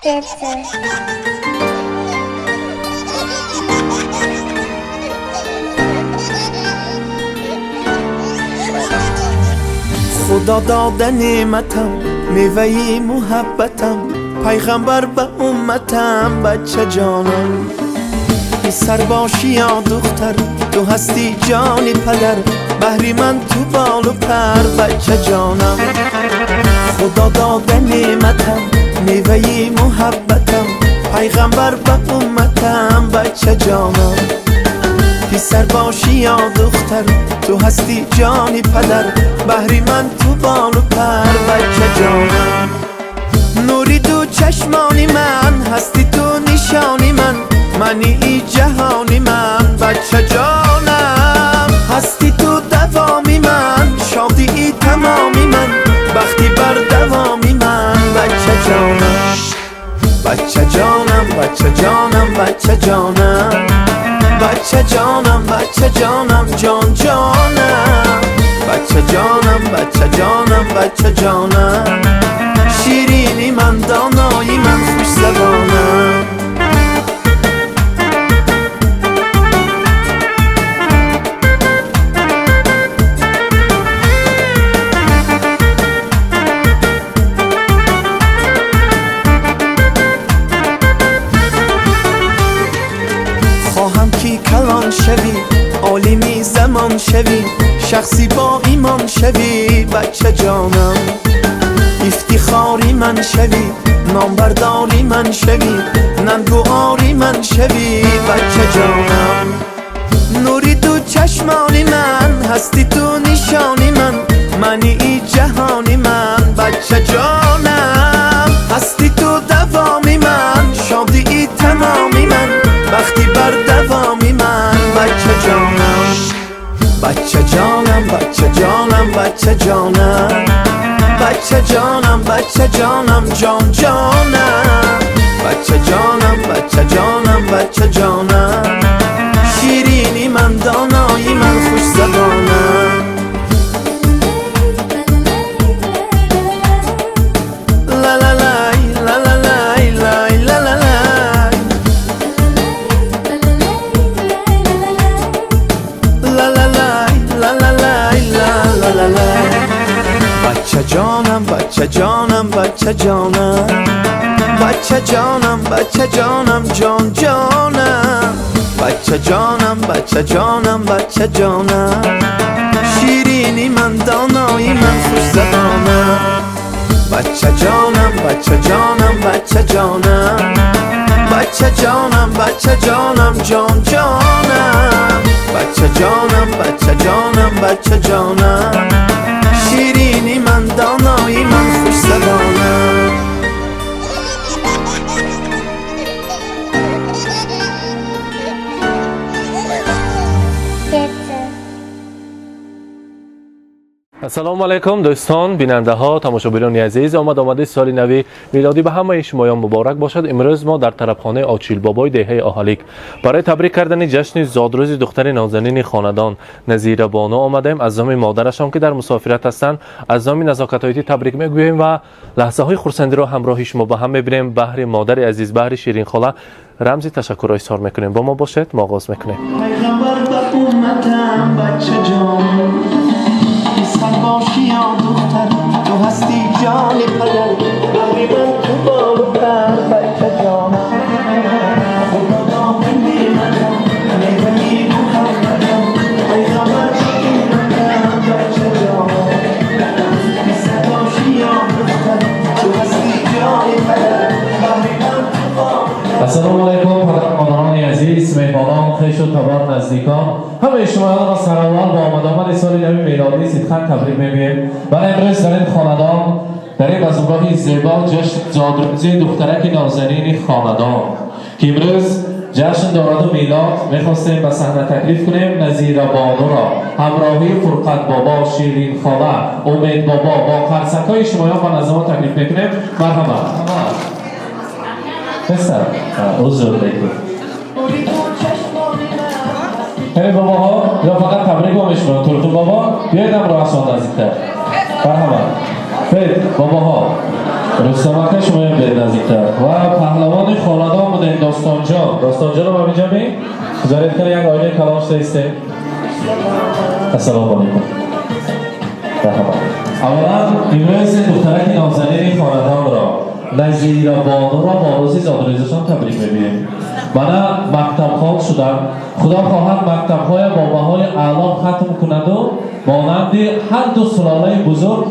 خدا داده نعمتم میوهی محبتم پیغمبر به امتم بچه جانم پسر باشی یا دختر تو هستی جان پدر بهری من تو بال و پر بچه جانم خدا داده نعمتم میوهی محبتم پیغمبر به امتم بچه جانم پسر باشی یا دختر تو هستی جان پدر بهری من تو بال و پر بچه جانم نوری تو چشمانی من هستی تو نشانی من منی ای جهانی من بچه جانم هستی تو دوامی من شادی ای تمامی من بختی بر دوامی من بچه جانم بچه جانم بچه جانم بچه جانم بچه جانم بچه جانم جان جانم بچه جانم بچه جانم بچه جانم شیرینی من دانایی من خوش زبانم خواهم کی کلان شوی عالمی زمان شوی شخصی با ایمان شوی بچه جانم افتخاری من شوی نامبرداری من شوی ننگواری من شوی بچه جانم نوری تو چشمانی من هستی تو نشانی من منی ای جهانی من بچه جانم هستی تو دوامی من شادی ای تمامی من بختی بر دوامی من بچه جانم بچه جانم بچه جانم بچه جانم بچه جانم بچه جانم جان جانم بچه جانم بچه جانم بچه جانم شیرینی من دانایی من خوش زبانم لا لا لای لا لا لای لای لا لا لای لا لا لای لا لا لای لا لا لای بچه جانم بچه جانم بچه جانم بچه جانم بچه جانم جان جانم بچه جانم بچه جانم بچه جانم شیرینی من دانایی من خوش زبانم بچه جانم بچه جانم بچه جانم بچه جانم بچه جانم جان جانم بچه جانم بچه جانم بچه جانم شیرینی من دانایی من خوش زبانم السلام علیکم دوستان بیننده ها تماشاگران عزیز آمده سال نو میلادی به همه شمایان مبارک باشد. امروز ما در طرفخانه آچیل بابای دهه آهالیک برای تبریک کردن جشن زادروز دختر نازنین خاندان نظیره بانو آمدیم. از نام مادرشان که در مسافرت هستند از نام نزاکت‌آیتی تبریک میگوییم و لحظه های خرسندی را همراه شما با هم میبینیم. بهر مادر عزیز بهر شیرین خاله رمزی تشکر را اظهار میکنیم. با ما باشید، ما آغاز میکنیم. پسر باشی یا دختر تو هستی جان پدر بهری من تو بال و پر بچه جانم خدا داده نعمتم میوهی محبتم پیغمبر به امتم بچه جانم پسر باشی یا دختر تو هستی جان پدر بهری من تو بال و پر. السلام علیکم پدران عزیز، مهمانان خویش و تبار نزدیکان، همه شما را سرآمد با آمد سال نو میلادی صدقاً تبریک میگویم. برای امروز در این خاندان در این بزرگاه زیبا جشن زادروزی دخترک نازنین خاندان که امروز جشن دارد و میلاد میخواستیم به صحنه تکلیف کنیم نظیره بانو را همراهی فرقت بابا، شیرین خاله، امید بابا با قرصکای شمایان با نظام تکلیف میکنیم. مرحبا بستر حضور بگو خیلی بابا ها یا فقط تبریک با میشونم تورتون بابا بیایید هم راه سان نزدیکتر. مرحبا خیلی بابا ها رستمک شما بیاید نزدیکتر و پهلوان خاندان بودین داستان جان رو همینجا می گذارید کنه یک آینه کلام سایسته. السلام علیکم. اولا امروز دخترک نازنین خاندان را نظیر بانو را با روز زادروزشان تبریک می‌گوییم. من مکتب خوان شدم. خدا خواهد مکتب‌های با بهای اعلی ختم کند و مانند هر دو سلاله بزرگ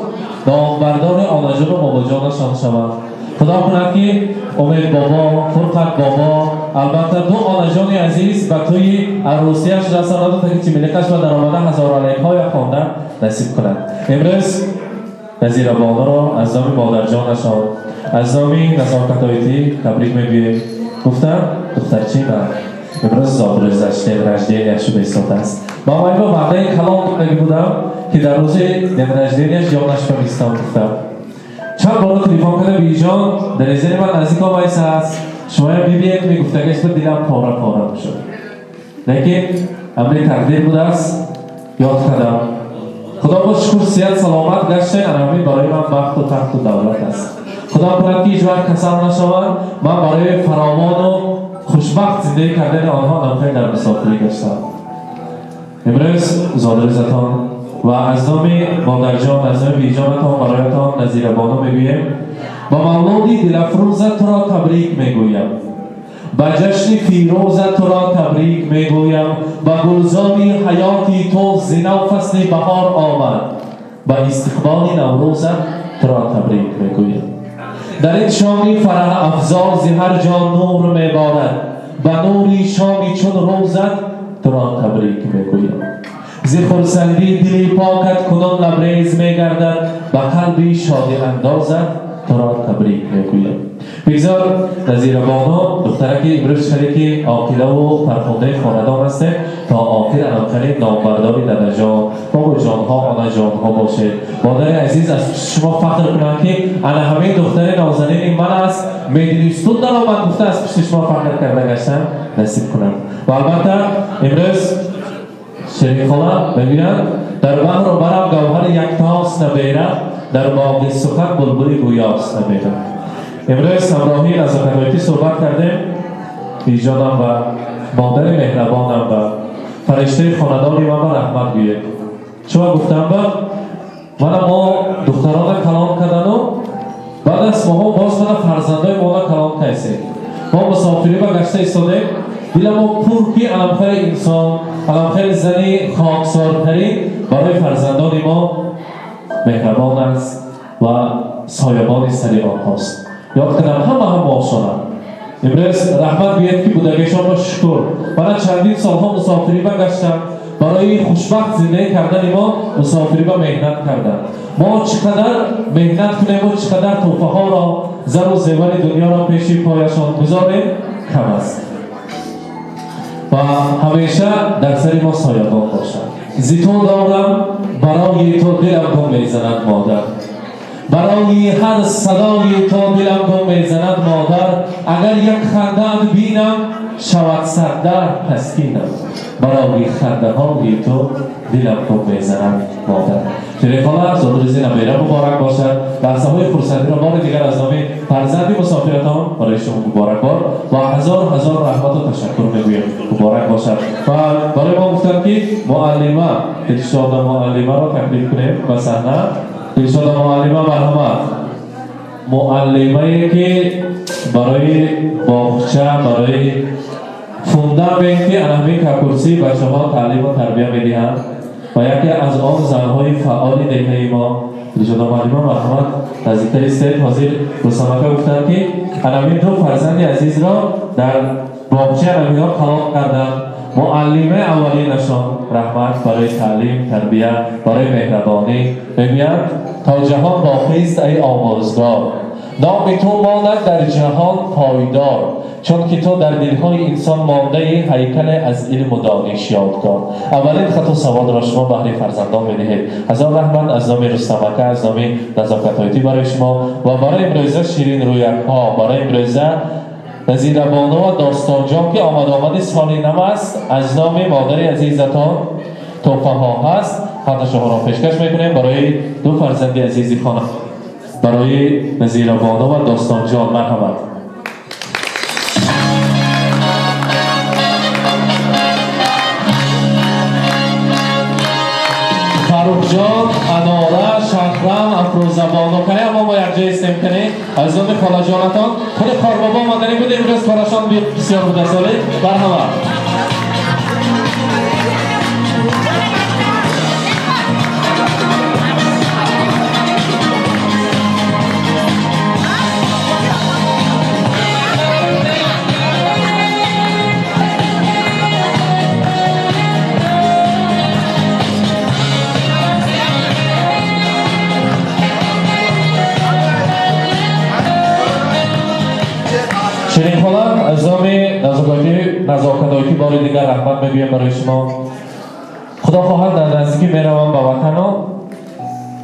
نامبردار آنجان و باباجانشان شوند. خدا کند که امید بابا، فرقت بابا، البته دو آنجان عزیز به توی عروسیش رساند تا که ملکش و در آمده هزار علیک‌های خوانده نصیب کند. امروز نظیر بانو را از نام مادر جانشان از نام نزاکت آیتی تبریک میگوییم. گفتم دخترچه من امروز زادروزش رجدینیش به ایستاد است. با من با وعده کلام اگه بودم که در روز رجدینیش جانش به ایستاد گفتم. چند بار تلفن کرده بی جان در ازیر من نزدیک آمایس هست شما بیبیید میگفتگش به دلم پاره شد. لیکن امری تقدیر بوده است یاد کردم. خدا با شکر صحت سلامت گشته انمی برای من بخت و تخت و دولت است. خدا کند که هیچ وقت کسان نشوند. من برای فراوان و خوشبخت زندگی کردن آنها نمخیر در مسافری گشتم. امروز زادروزتان و از نام مادر جان از نام بیجانتان برایتان نظیر بانو میگویم با مولودی دلفروزت تو را تبریک میگویم. با جشن فیروزت تو را تبریک میگویم. با گلزاری حیاتی تو زنا و فصل بهار آمد. با استقبال نوروزت تو را تبریک میگویم. در این شامی فرح افزار ز هر جان نور میبارد. با نوری شامی چون روزت تو را تبریک میگویم. ز خرسندی دلی پاکت کنون لبریز میگردد. با قلبی شادی اندازت تو را تبریک میگویم. بگذار نظیر بانو دخترکی امروز شریک عاقله و فرخنده خاندان است تا آخر انامخرین نامبرداری دادا جان بابا جانها آنا جانها باشد. مادر عزیز از شما فخر کنم که انا همه دختر نازنین من است میدونیستون در آمد گفته از پشت شما فخر کرده گشتم نصیب کنم. و البته امروز شریک خاله بگویند در بحر و برم گوهر یکتاست نبیره در باغ سخن بلبل گویاست نبیره. امروز همراهی نزاکت صحبت کردیم. بیجانم و مادر مهربانم و فرشته خاندانی من رحمت گوید. شما گفتم ما دختران کلام کردن و بعد از ما باز من فرزندای ما کلام کردیم. ما مسافری و گشته ایستادیم. دل ما پر که علمخیر انسان علمخیر زنی خاکسارترین برای فرزندان ما مهربان است و سایبان سری آنهاست. یاد کردم همه ماشانم. امروز رحمت بیاد که بودگیشان را شکر. من چندین سالها مسافری گشتم برای خوشبخت زندگی کردن ما مسافری و مهنت کردن. ما چقدر مهنت کنیم و چقدر توفه ها را زر و زیور دنیا را پیش پایشان گذاریم کم است. و همیشه در سری ما سایبان باشد. زیتون دارم برای تو دلم گم میزند مادر. برای هر صدای تو دلم گم میزند مادر. اگر یک خنده بینم شود سردر تسکینم. برای خنده های تو دلم گم میزند مادر. شریک خاله زادروزی نبیره مبارک باشد. لحظه های فرصتی را بار دیگر از نام فرزند مسافرتان برای شما مبارک باد و هزار رحمت و تشکر میگویم مبارک باشد. و برای ما گفتم که معلمه دلشاد معلمه را تکلیف کنیم و صحنه دلشاد معلمه مرحمت معلمه که برای باغچه برای فوندن به که انمی کپرسی بچه ها تعلیم و تربیه میدهند و یکی از آن زنهای فعال دهه ما دلشاد معلمه مرحمت نزدیکتر است. حاضر رستمک گفتند که انمی دو فرزند عزیز را در باغچه انمی ها کلام کردند. معلمه اولینشان رحمت برای تعلیم تربیه برای مهربانی میگویند تا جهان باقی است ای آموزگار. نام تو ماند در جهان پایدار. چون که تو در دلهای انسان مانده هیکل از علم و دانش یادگار. اولین خط و سواد را شما بهر فرزندان میدهید. هزار رحمت از نام رستمک از نام نزاکت آیتی برای شما و برای امروزه شیرین رویک‌ها برای امروزه نظیر بانو و داستان جان که آمد سالی نم است از نام مادر عزیزتان توفه ها هست. خط شما را پیشکش میکنیم برای دو فرزند عزیزی خانه. برای نظیر بانو و داستان جان. مرحبا. فاروق جان، اناره، شهرام، افروزه بانو که اما ما یک جای استیم کنیم از نام خاله جانتان خود کاربابا مادری بود امروز کارشان بسیار بوده سالی. مرحبا. شیرین خالم از نام نزاکت‌های بار دیگر رحمت میگویم برای شما. خدا خواهد در نزدیکی میروم به وطن و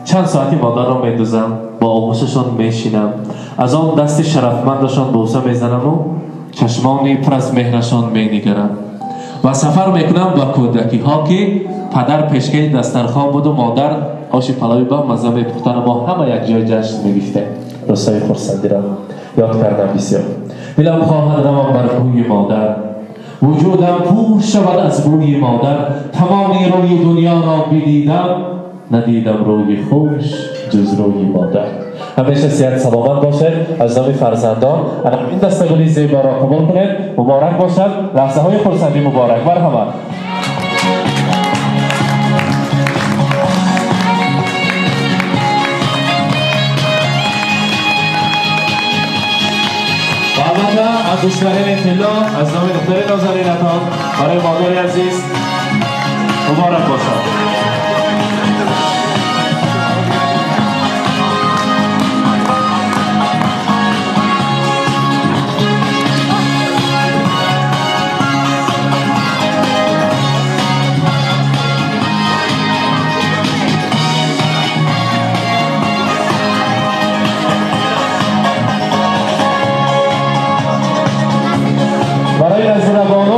چند ساعتی مادر را میدوزم، با آغوششان میشینم، از آن دست شرفمندشان بوسه میزنم و چشمانی پر از مهرشان مینگرم و سفر میکنم به کودکی ها که پدر پیشگی دسترخوان بود و مادر آش پلاوی با مزه میپختن و ما همه یک جای جشن میگیفتیم. روزهای خرسندی را یاد کردم بسیار. دلم خواهد روم بر کوی مادر، وجودم پور شود از بوی مادر، تمامی روی دنیا را بدیدم، ندیدم روی خوش جز روی مادر. همیشه صحت سلامت باشد. از نام فرزندان این دستگلی زیبا را قبول کنید. مبارک باشد. لحظه های خرسندی مبارک. مرحبا. از دوستانین اطلاع از نام دختر نازنینتان برای مادر عزیز مبارک باشد.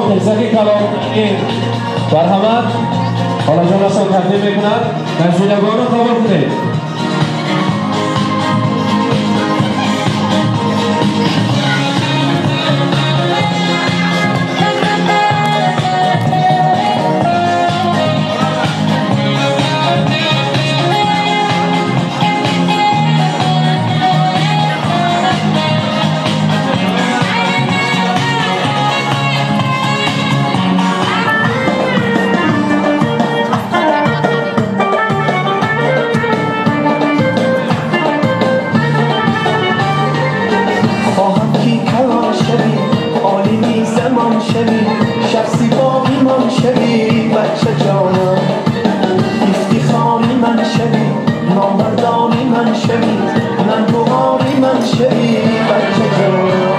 خیزک کلامانی برحمد حالا جانشان تقدیم میکند. نزدیکانو خبر کنید. شخصی باقی من شوی بچه جانم، افتخاری من شوی، نامردانی من شوی، ننگوهاری من شوی بچه جانم،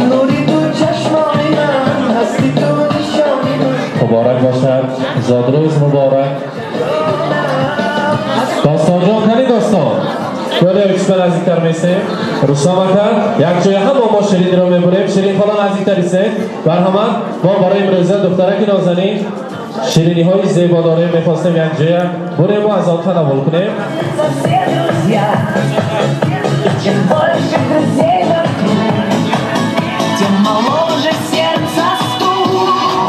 نوری تو چشمانی من، هستی تو نشانی من. مبارک باشد. زادروز مبارک. داستان جان کنی داستان دولی اکسپر نزدیکتر میسیم. رستامتر یک جای هم ما شیرین را میبریم. شیرین خالا نزدیکتر ایسته. برهمت ما برای امروزه دخترک نازنین شیرینی های زیبا داریم. میخواستیم یک جای بریم ما از آن تناول کنیم.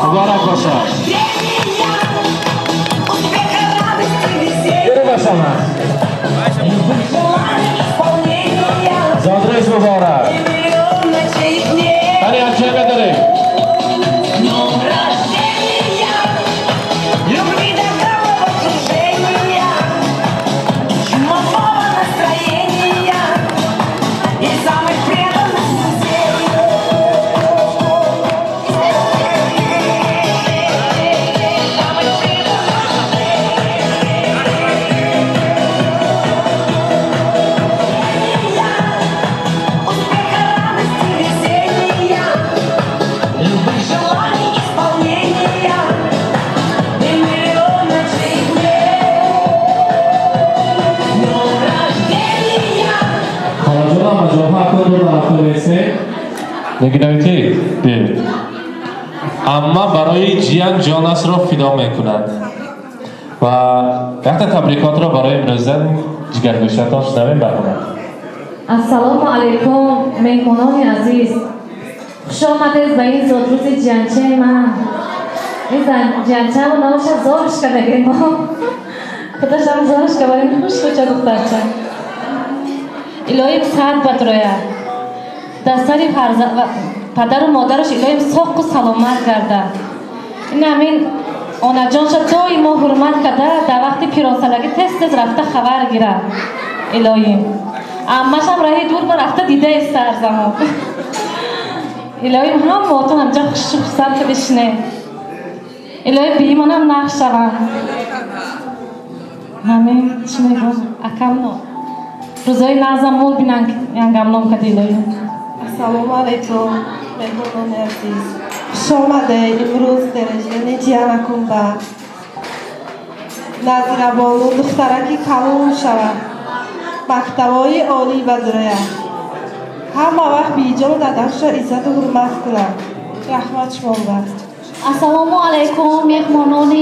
مبارک باشد. گره باشم زادرش مبارک. هنی همچه بداریم. نگیدایی برید. اما برای جیان جانش را فدا میکند و وقت تبریکات را برای امروزه جگرگوشتان شنویم برنامه. السلام علیکم مهمانان عزیز، خوش آمدید به این زادروز جنچه من. این جنچه رو نامش زارش که بگیم خودش هم زارش که باید خوش خوچه دخترچه الهی سعد بدرویه دستاری پدر و مادرش الهی ساق و سلامت کرده. این همین آنا جان شد دایی ما حرمت کرده در وقتی پیرانسالگی تست رفته خبر گیره الهی امش هم راهی دور بر رفته دیده است در زمان الهی هم موتون همجا خوشسر که بشنه الهی بیمان هم نقش شوم همین چی میگم اکم نو روزای نازم مول بینن ینگم نام کده الهی. السلام علیکم مهمانان عزیز، خوش آمده امروز درجه جیانکم با نظیر بانو دخترکی کلون شود مکتبای عالی و درویه همه وقت بیجان و دادخش را عزت و حرمت کنم. رحمت شما بود. السلام علیکم مهمانان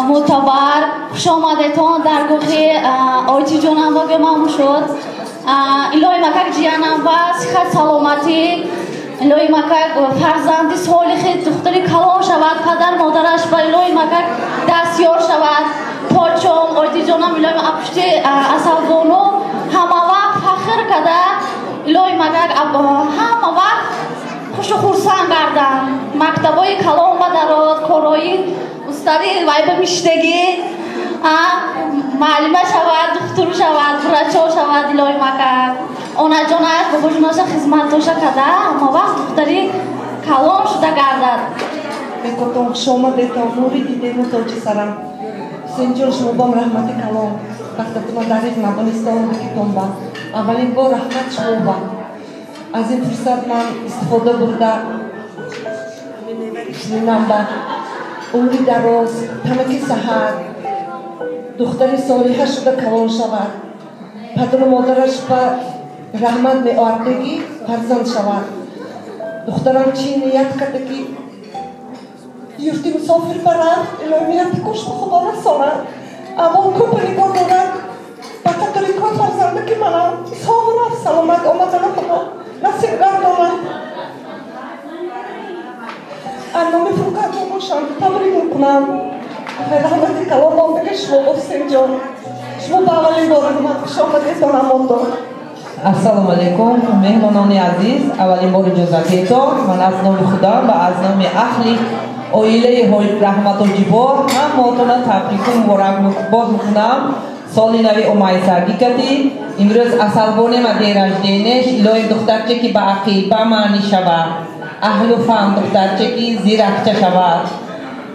معتبر، خوش آمدید درگاه آیتی جانم با گمام شد. الهی مکک جیانم با صحت سلامتی، الهی مکک فرزندی صالح دختری کلان شود، پدر مادرش با الهی مکک دستیار شود. پاچم آیتی جانم الهی اپشتی اصل بانو همه وقت فخر کده الهی مکک همه وقت خوش و خورسان گردم. مکتبای کلان با درات کارایی استادی وای به میشتگی معلمه شود، دکتر شود، برچو شود الهی مکک آنا جانایت با بجناش خدمت داشته کده اما وقت دختری کلان شده گردد. بکتون خوش آمده تا نوری دیده متوجه سرم سنجور شما بام رحمت کلان وقتتون دارید نبانستان بکتون با اولین بار رحمت شما با از این فرصت من استفاده برده شنینم با عمری دراز تمکی سحر دختری صالحه شده کلان شود، پدر و مادرش به رحمت می آردگی فرزند شود. دخترم چی نیت کرده که یورتی مسافر برند الهی نیتی کش به خدا رساند اما اون کمپنی با دارد به قدری کار فرزنده که منم صاحب سلامت آمدن خدا نصیب گرداند. انامی فرقت رو باشم تبریک میکنم. رحمتی کلام بام بگه شما بسیم جان شما به اولین بار رحمت خوش آمدید تا نمانده. السلام علیکم مهمانان عزیز، اولین بار اجازتیتان من از نام خدا و از نام اهل اویله های رحمت و جبار هم ماتون تبریک و مبارک باد میکنم. سال نوی امیسرگی کردی امروز اصلبانه مده رجدینش الهی دخترچه که به عقیبه معنی شود، اهل و فهم دخترچه که زیرکچه شود،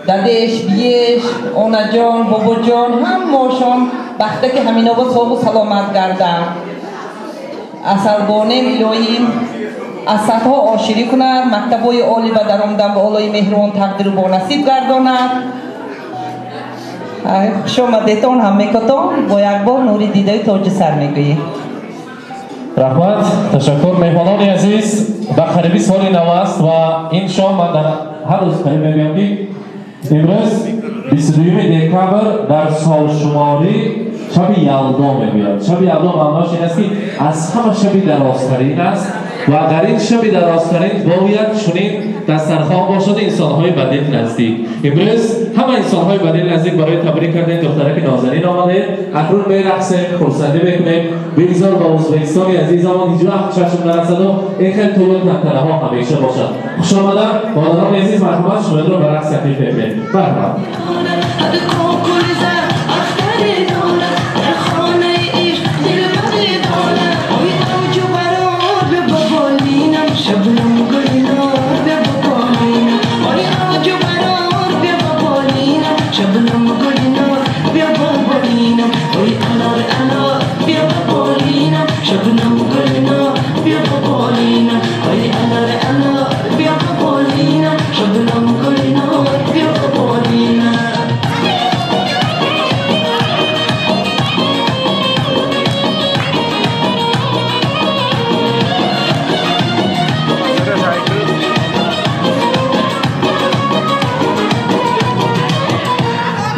دادش بیش آنا جان بابا جان هم ماشان وقتی که همین آبا صاحب و سلامت گردم. اصلبانه الهی از سطح آشری کند، مکتبای عالی و درآمدن به بالای مهربان تقدیر با نصیب گرداند. خوش آمدیدتان همگیتان با یک بار نوری دیده تاج سر میگوییم. رحمت تشکر مهمانان عزیز. به قریبی سال نو است و این شام من در هر روز قریب میگویم که امروز 22 دکامبر در سال شماری شب یلدا میگوید. شب یلدا معناش این است که از همه شبی درازترین است و در این شب درازترین باید چنین دسترخوان باشد انسان‌های بدیل نزدیک. امروز همه انسان‌های بدیل نزدیک برای تبریک کردن دخترک نازنین آمده. اکنون میرقصیم، خرسندی میکنیم. بگذار با ازبکستان عزیزمان اینجا چشم نرسد و این خیلی طول تنتنه ها همیشه باشد. خوش آمدن مادران عزیز، مرحمت شما رو به رقص تکلیف میکنیم. مرحمت.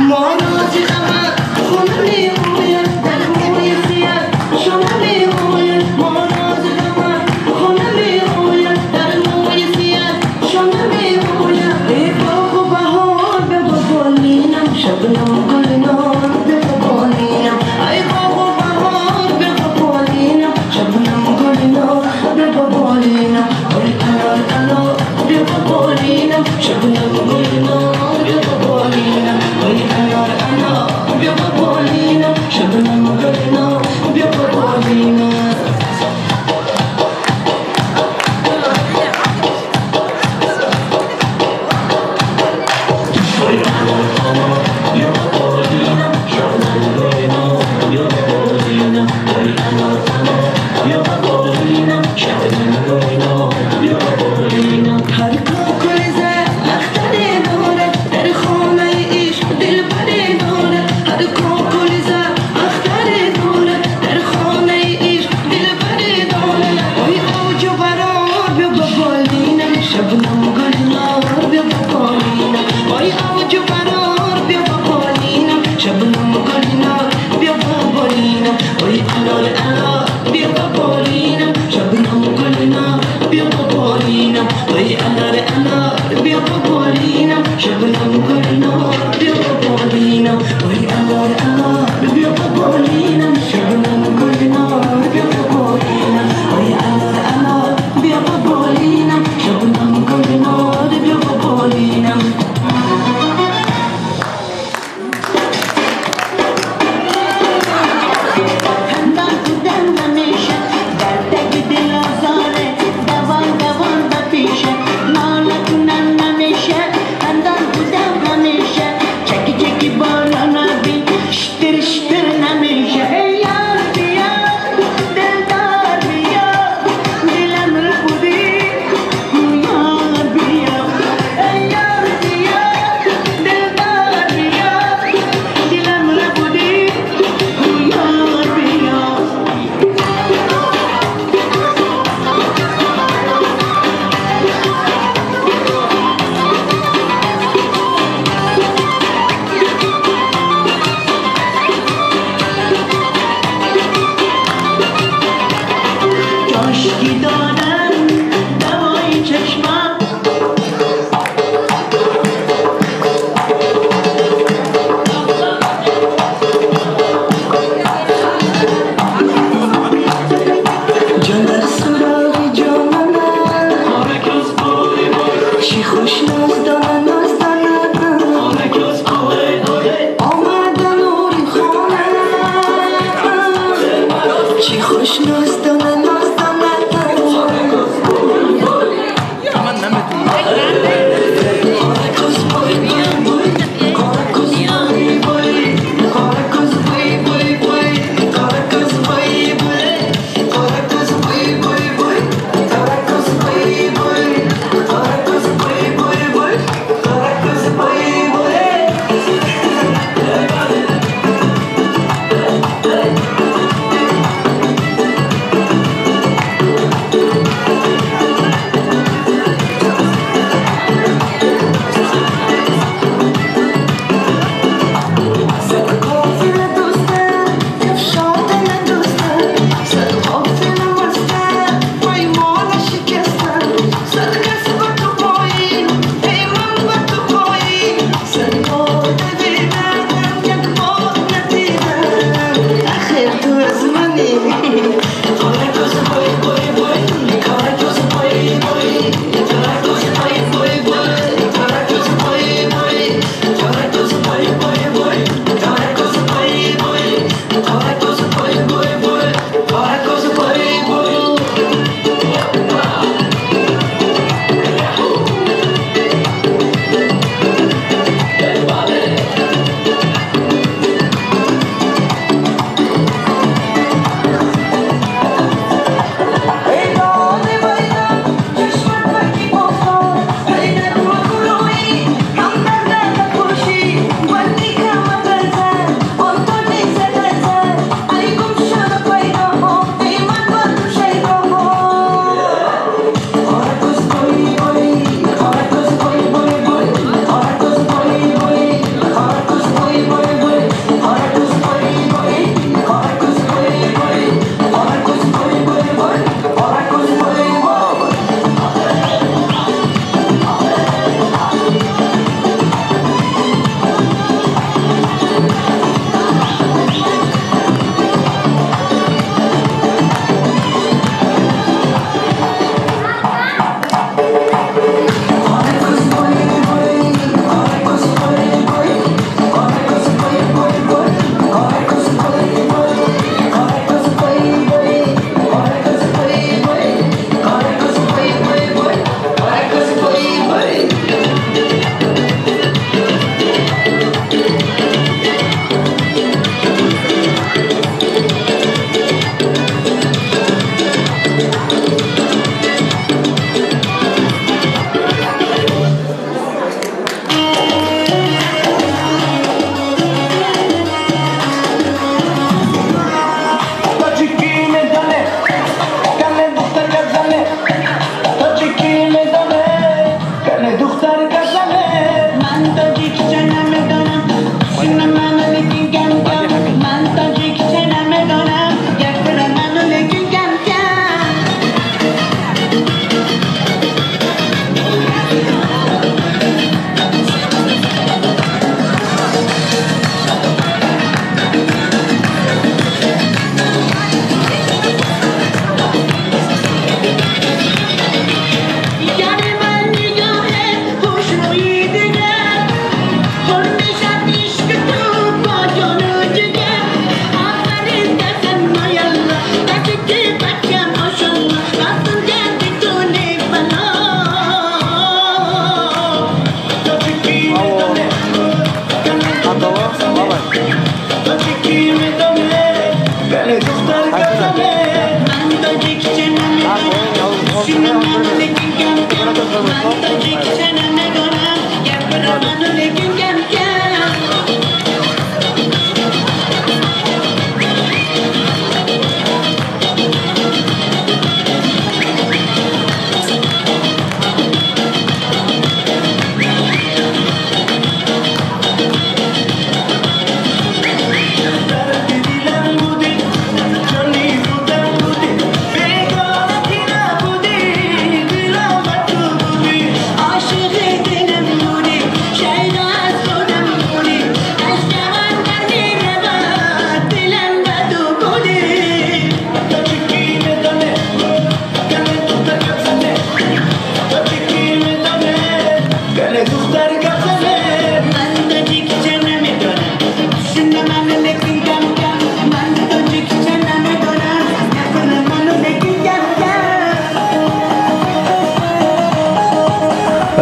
ما روزی خبر خونه میومه در موی شبنم گلنار ببالینم ای باغ و بهار ببالینم شبنم گلنار ببالینم ای کنار کنار ببالینم شبنم گلنار ببالینم ای کنار کنار ببالینم شبنم گلنار ببالینم You're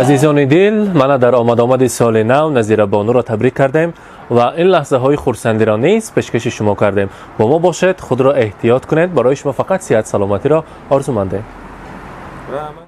عزیزان دل، من در آمد سال نو نظیر بانو را تبریک کردیم و این لحظه های خرسندی را نیز پیشکش شما کردیم. با ما باشید، خود را احتیاط کنید، برای شما فقط صحت سلامتی را آرزو مندیم.